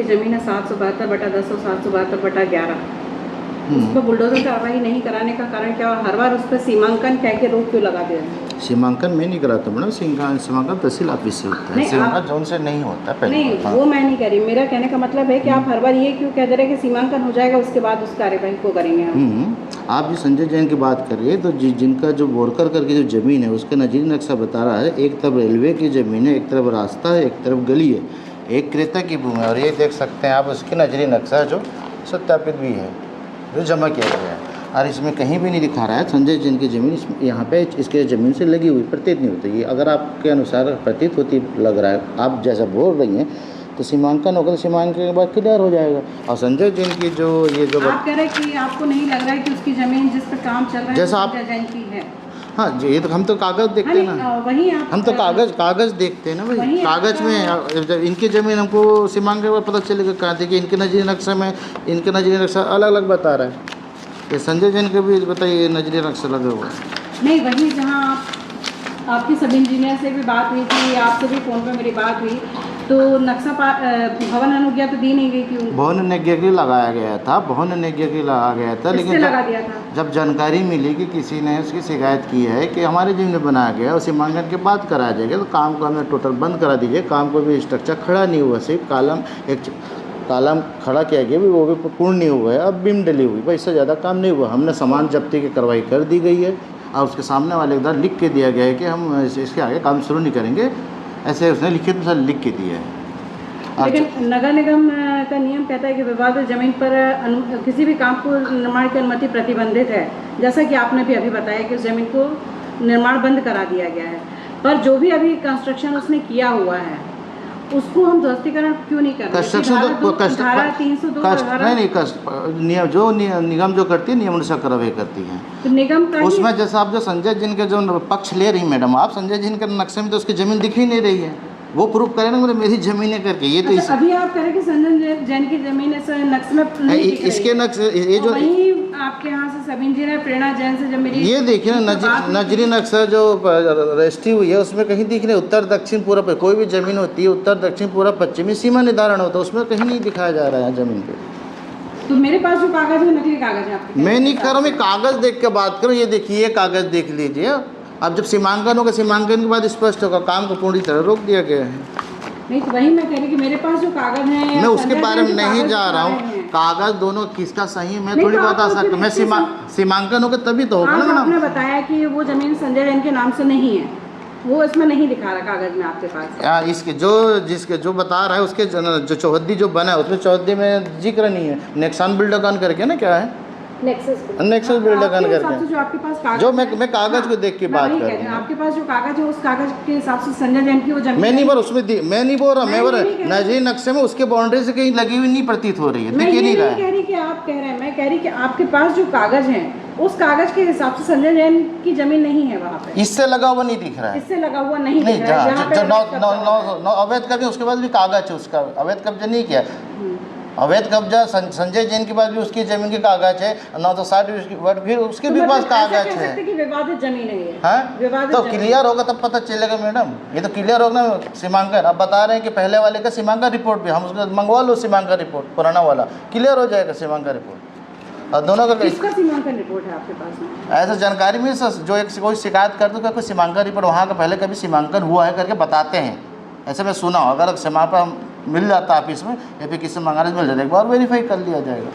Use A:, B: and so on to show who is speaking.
A: ज़मीन है 772/10 772/11, उस पर बुलडोजर कार्रवाई नहीं कराने का कारण क्या, और हर बार उस पर सीमांकन कह के रोक क्यों लगा दिया?
B: सीमांकन मैं नहीं कराता मैडम, सीमांकन तहसील ऑफिस से होता है, सीमांकन जोन से नहीं होता पहले।
A: नहीं वो मैं नहीं कह रही, मेरा कहने का मतलब है कि आप हर बार ये क्यों कह दे रहे हैं कि सीमांकन हो जाएगा उसके बाद उस कार्यवाही को करेंगे हम।
B: आप जो संजय जैन की बात कर रही है तो जिनका जो बोरकर करके जो ज़मीन है उसका नजरी नक्शा बता रहा है, एक तरफ रेलवे की ज़मीन है, एक तरफ रास्ता है, एक तरफ गली है, एक क्रेता की भूमि है, और ये देख सकते हैं आप उसकी नजरी नक्शा जो सत्यापित भी है, जो जमा किया गया है, और इसमें कहीं भी नहीं दिखा रहा है संजय जैन की ज़मीन यहाँ पे इसके ज़मीन से लगी हुई प्रतीत नहीं होती। ये अगर आपके अनुसार प्रतीत होती लग रहा है, आप जैसा बोल रही हैं, तो सीमांकन होगा, तो सीमांकन के बाद क्लियर हो जाएगा। और संजय जैन की जो ये जो
A: आप कह रहे हैं कि आपको नहीं लग रहा है कि उसकी ज़मीन जिस पर काम चल रहा है
B: जैसा आप
A: संजय जैन की है?
B: हाँ जी, ये तो हम तो कागज़ देखते हैं ना,
A: वही आप
B: हम तो कागज़ देखते हैं ना भाई, कागज़ में जब इनकी ज़मीन हमको सीमांकन पर पता चलेगा कहाँ थी कि इनके नजरी नक्शे में इनके नजरी नक्शा अलग अलग बता रहा है। ये संजय जैन के भी बताइए नजरी नक्शा लगा हुआ है।
A: नहीं, वही जहाँ आपकी सब इंजीनियर से भी बात हुई थी, आपसे भी फ़ोन पे मेरी बात हुई, तो नक्शा भवन अनुज्ञा तो दी नहीं गई थी उनको।
B: भवन अनुज्ञा की लगाया गया था, भवन अनुज्ञा की लगाया गया था, लेकिन
A: लगा दिया था
B: जब जानकारी मिली कि किसी ने उसकी शिकायत की है कि हमारे ज़मीन में बनाया गया और सीमांकन के बाद कराया जाएगा, तो काम को हमें टोटल बंद करा दीजिए। काम को भी स्ट्रक्चर खड़ा नहीं हुआ, सिर्फ कालम खड़ा किया गया भी, वो भी पूर्ण नहीं हुआ है, अब बीम डली हुई, भाई इससे ज़्यादा काम नहीं हुआ। हमने सामान जब्ती की कार्रवाई कर दी गई है और उसके सामने वाले इधर लिख के दिया गया है कि हम इसके आगे काम शुरू नहीं करेंगे, ऐसे उसने लिखित में लिख के दिया है।
A: लेकिन नगर निगम का नियम कहता है कि विवादित जमीन पर किसी भी काम को निर्माण की अनुमति प्रतिबंधित है, जैसा कि आपने भी अभी बताया कि उस जमीन को निर्माण बंद करा दिया गया है, पर जो भी अभी कंस्ट्रक्शन उसने किया हुआ है उसको हम ध्वस्तीकरण क्यों नहीं कर रहे?
B: कंस्ट्रक्शन नियम जो निगम जो करती है नियम अनुसार कार्रवाई करती है,
A: तो निगम का
B: उसमें जैसा आप जो संजय जिन के जो पक्ष ले रही मैडम, आप संजय जिन के नक्शे में तो उसकी ज़मीन दिख ही नहीं रही है, वो प्रूफ करें ना मेरी ज़मीन है करके। ये तो
A: अच्छा, अभी आप कह रहे कि संजय जैन की ज़मीन नक्शे में नहीं दिख रही,
B: इसके नक्शे ये जो
A: वहीं आपके यहाँ से सब इंजीनियर प्रेरणा जैन से जब मेरी
B: ये देखिए ना नजरी नक्शा जो रजिस्ट्री हुई है उसमें कहीं दिख रहे उत्तर दक्षिण पूर्व, कोई भी ज़मीन होती है उत्तर दक्षिण पूर्व पश्चिमी सीमा निर्धारण होता है, उसमें कहीं नहीं दिखाया जा रहा है ज़मीन पे।
A: तो मेरे पास जो कागज़ है नकली कागज़ है आपके?
B: मैं नहीं कर रहा हूँ, मैं कागज़ देख के बात करूँ। ये देखिए, ये कागज़ देख लीजिए, अब जब सीमांकन होगा सीमांकन के बाद स्पष्ट होगा, काम को पूरी तरह रोक दिया गया है।
A: नहीं, तो वही मैं कह रही कि मेरे पास जो कागज़ है,
B: मैं उसके बारे में नहीं जा रहा हूँ, कागज़ दोनों किसका सही है मैं थोड़ी बता सकता, मैं सीमांकन होगा तभी तो होगा ना।
A: आपने बताया कि वो ज़मीन संजय जैन के नाम से नहीं है, वो इसमें नहीं दिखा रहा कागज़ में आपके पास।
B: इसके जिसके जो बता रहा है उसके जो चौहद्दी जो बना है उसमें चौहद्दी में जिक्र नहीं है, नेक्सान बिल्डकॉन करके ना, क्या है नेक्सस बिल्डकॉन करके,
A: जो आपके पास कागज़,
B: जो मैं कागज़ को देख के बात कर रही हूँ।
A: आपके पास जो कागज़ है उस कागज़ के हिसाब से संजय जैन की वो जमीन
B: मैं नहीं बोल उसमें मैं नहीं बोल रहा, मैं बोल रहा नजरी नक्शे में उसके बाउंड्री से कहीं लगी हुई नहीं प्रतीत हो रही है, दिख ही नहीं रहा है।
A: कह रही कि आप कह रहे हैं, मैं कह रही कि आपके पास जो कागज़ हैं उस कागज़ के हिसाब से संजय जैन की जमीन नहीं है वहाँ पे,
B: इससे लगा हुआ नहीं दिख रहा है,
A: इससे लगा हुआ नहीं दिख रहा है।
B: जो अवैध कब्जा उसके बाद भी कागज है, उसका अवैध कब्जा नहीं किया, अवैध कब्जा संजय जैन के बाद भी उसकी जमीन के कागज है, 960 फिर उसके भी पास कागज है।
A: विवादित जमीन है ये,
B: हाँ, तो क्लियर होगा तब पता चलेगा मैडम, ये तो क्लियर होगा ना सीमांकन। अब बता रहे हैं कि पहले वाले का सीमांकन रिपोर्ट भी हम उसको मंगवा लो, सीमांकन रिपोर्ट पुराना वाला क्लियर हो जाएगा सीमांकन रिपोर्ट, और दोनों का
A: किसका सीमांकन रिपोर्ट है आपके पास में?
B: ऐसा जानकारी में जो एक कोई शिकायत कर दो कोई सीमांकन रिपोर्ट वहाँ का पहले कभी सीमांकन हुआ है करके बताते हैं, ऐसे मैं सुना हूँ। अगर सीमा पर मिल जाता ऑफिस में या फिर किसी मंगाने मिल जाता, एक बार वेरीफाई कर लिया जाएगा।